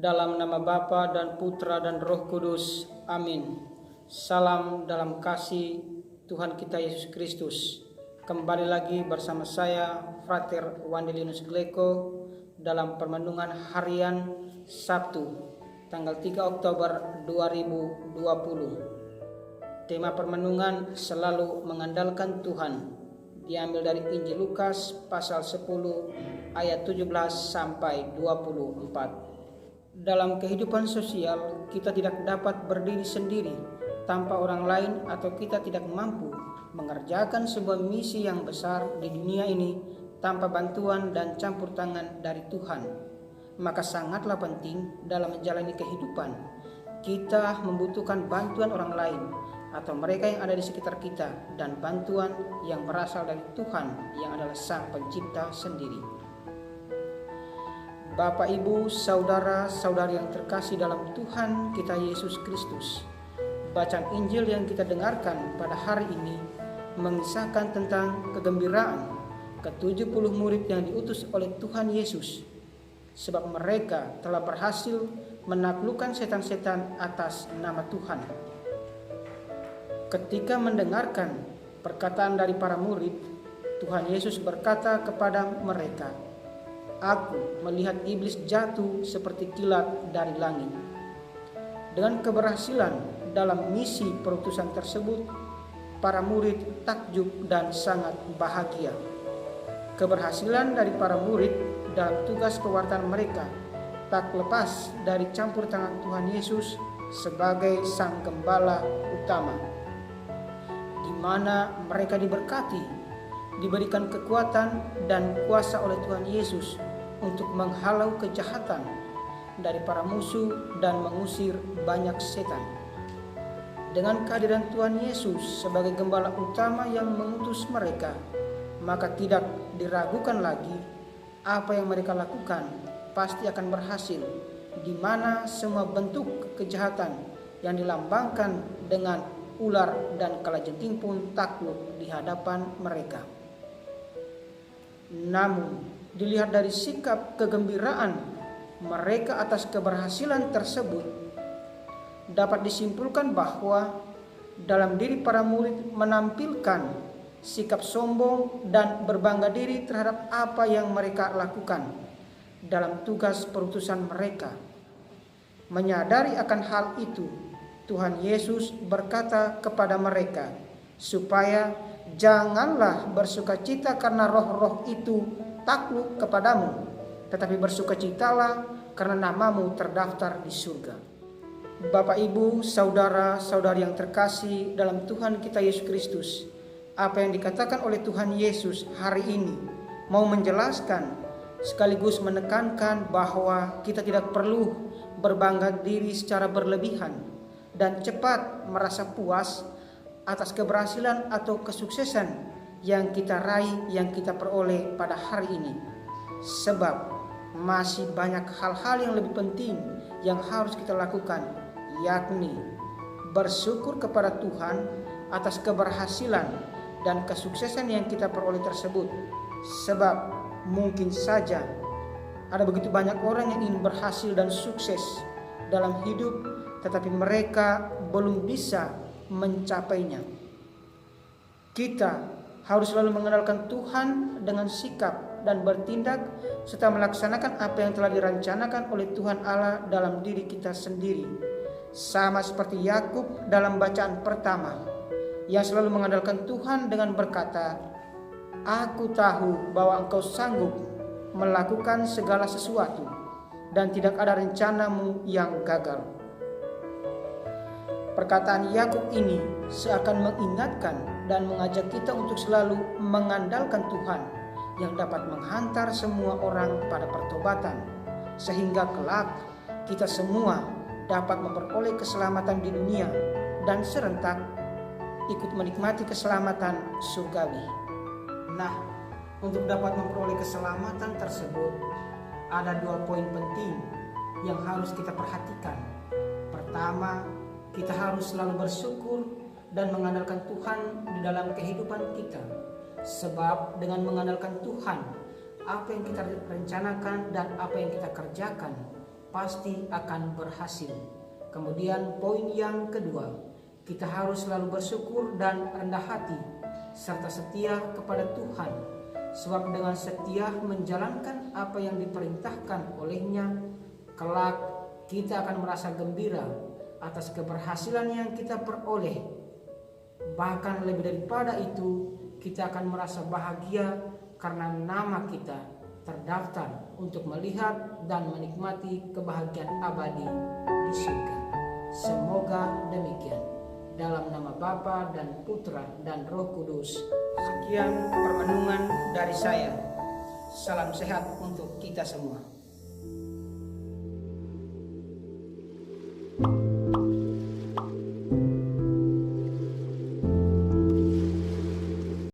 Dalam nama Bapa dan Putra dan Roh Kudus. Amin. Salam dalam kasih Tuhan kita Yesus Kristus. Kembali lagi bersama saya, Frater Wandelinus Gleko, dalam permenungan harian Sabtu, tanggal 3 Oktober 2020. Tema permenungan selalu mengandalkan Tuhan, diambil dari Injil Lukas pasal 10 ayat 17 sampai 24. Dalam kehidupan sosial, kita tidak dapat berdiri sendiri tanpa orang lain, atau kita tidak mampu mengerjakan sebuah misi yang besar di dunia ini tanpa bantuan dan campur tangan dari Tuhan. Maka sangatlah penting dalam menjalani kehidupan, kita membutuhkan bantuan orang lain atau mereka yang ada di sekitar kita, dan bantuan yang berasal dari Tuhan yang adalah Sang Pencipta sendiri. Bapak, Ibu, saudara-saudari yang terkasih dalam Tuhan kita Yesus Kristus, bacaan Injil yang kita dengarkan pada hari ini mengisahkan tentang kegembiraan ke-70 murid yang diutus oleh Tuhan Yesus, sebab mereka telah berhasil menaklukkan setan-setan atas nama Tuhan. Ketika mendengarkan perkataan dari para murid, Tuhan Yesus berkata kepada mereka, "Aku melihat iblis jatuh seperti kilat dari langit." Dengan keberhasilan dalam misi perutusan tersebut, para murid takjub dan sangat bahagia. Keberhasilan dari para murid dalam tugas pewartaan mereka tak lepas dari campur tangan Tuhan Yesus sebagai Sang Gembala utama, di mana mereka diberkati, diberikan kekuatan dan kuasa oleh Tuhan Yesus untuk menghalau kejahatan dari para musuh dan mengusir banyak setan. Dengan kehadiran Tuhan Yesus sebagai gembala utama yang mengutus mereka, maka tidak diragukan lagi apa yang mereka lakukan pasti akan berhasil, di mana semua bentuk kejahatan yang dilambangkan dengan ular dan kalajengking pun takluk di hadapan mereka. Namun, dilihat dari sikap kegembiraan mereka atas keberhasilan tersebut, dapat disimpulkan bahwa dalam diri para murid menampilkan sikap sombong dan berbangga diri terhadap apa yang mereka lakukan dalam tugas perutusan mereka. Menyadari akan hal itu, Tuhan Yesus berkata kepada mereka supaya janganlah bersukacita karena roh-roh itu takluk kepadamu, tetapi bersukacitalah karena namamu terdaftar di surga. Bapak, Ibu, saudara-saudari yang terkasih dalam Tuhan kita Yesus Kristus, apa yang dikatakan oleh Tuhan Yesus hari ini mau menjelaskan sekaligus menekankan bahwa kita tidak perlu berbangga diri secara berlebihan dan cepat merasa puas atas keberhasilan atau kesuksesan yang kita raih, yang kita peroleh pada hari ini. Sebab masih banyak hal-hal yang lebih penting yang harus kita lakukan, yakni bersyukur kepada Tuhan atas keberhasilan dan kesuksesan yang kita peroleh tersebut. Sebab mungkin saja ada begitu banyak orang yang ingin berhasil dan sukses dalam hidup, tetapi mereka belum bisa mencapainya. Kita harus selalu mengenalkan Tuhan dengan sikap dan bertindak serta melaksanakan apa yang telah dirancanakan oleh Tuhan Allah dalam diri kita sendiri. Sama seperti Yakub dalam bacaan pertama, yang selalu mengandalkan Tuhan dengan berkata, "Aku tahu bahwa Engkau sanggup melakukan segala sesuatu dan tidak ada rencanamu yang gagal." Perkataan Yakub ini seakan mengingatkan dan mengajak kita untuk selalu mengandalkan Tuhan yang dapat menghantar semua orang pada pertobatan, sehingga kelak kita semua dapat memperoleh keselamatan di dunia dan serentak ikut menikmati keselamatan surgawi. Nah, untuk dapat memperoleh keselamatan tersebut, ada 2 poin penting yang harus kita perhatikan. Pertama, kita harus selalu bersyukur dan mengandalkan Tuhan di dalam kehidupan kita. Sebab dengan mengandalkan Tuhan, apa yang kita rencanakan dan apa yang kita kerjakan pasti akan berhasil. Kemudian poin yang kedua, kita harus selalu bersyukur dan rendah hati serta setia kepada Tuhan, sebab dengan setia menjalankan apa yang diperintahkan olehnya, kelak kita akan merasa gembira atas keberhasilan yang kita peroleh. Bahkan lebih daripada itu, kita akan merasa bahagia karena nama kita terdaftar untuk melihat dan menikmati kebahagiaan abadi di surga. Semoga demikian. Dalam nama Bapa dan Putra dan Roh Kudus. Sekian permenungan dari saya. Salam sehat untuk kita semua.